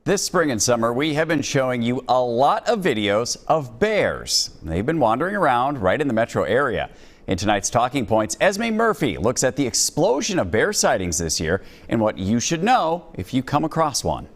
This spring and summer, we have been showing you a lot of videos of bears. They've been wandering around right in the metro area. In tonight's Talking Points, Esme Murphy looks at the explosion of bear sightings this year and what you should know if you come across one.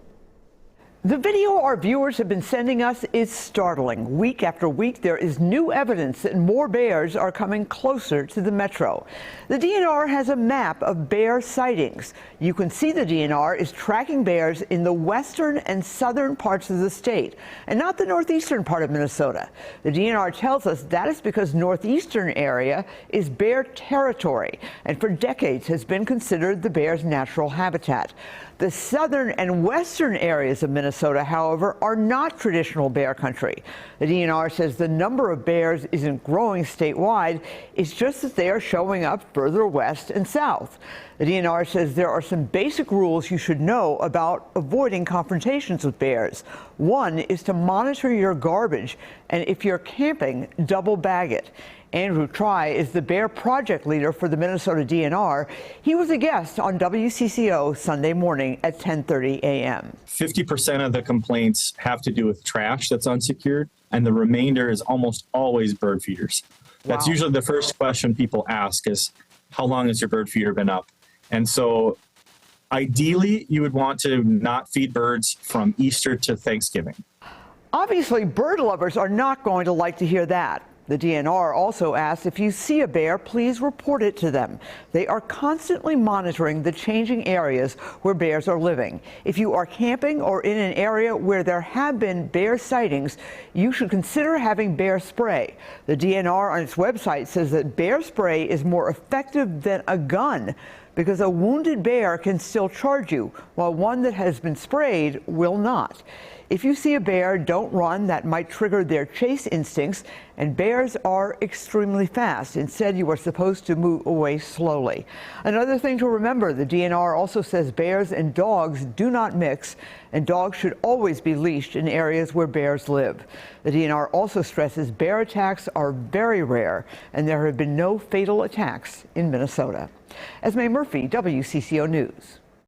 The video our viewers have been sending us is startling. Week after week, there is new evidence that more bears are coming closer to the metro. The DNR has a map of bear sightings. You can see the DNR is tracking bears in the western and southern parts of the state, and not the northeastern part of Minnesota. The DNR tells us that is because northeastern area is bear territory, and for decades has been considered the bear's natural habitat. The southern and western areas of Minnesota, however, are not traditional bear country. The DNR says the number of bears isn't growing statewide. It's just that they are showing up further west and south. The DNR says there are some basic rules you should know about avoiding confrontations with bears. One is to monitor your garbage, and if you're camping, double bag it. Andrew Try is the bear project leader for the Minnesota DNR. He was a guest on WCCO Sunday morning at 10:30 a.m. 50% of the complaints have to do with trash that's unsecured, and the remainder is almost always bird feeders. That's usually the first question people ask is, how long has your bird feeder been up? And so ideally, you would want to not feed birds from Easter to Thanksgiving. Obviously, bird lovers are not going to like to hear that. The DNR also asks if you see a bear, please report it to them. They are constantly monitoring the changing areas where bears are living. If you are camping or in an area where there have been bear sightings, you should consider having bear spray. The DNR on its website says that bear spray is more effective than a gun because a wounded bear can still charge you, while one that has been sprayed will not. If you see a bear, don't run. That might trigger their chase instincts, and bears are extremely fast. Instead, you are supposed to move away slowly. Another thing to remember, the DNR also says bears and dogs do not mix, and dogs should always be leashed in areas where bears live. The DNR also stresses bear attacks are very rare, and there have been no fatal attacks in Minnesota. Esme Murphy, WCCO News.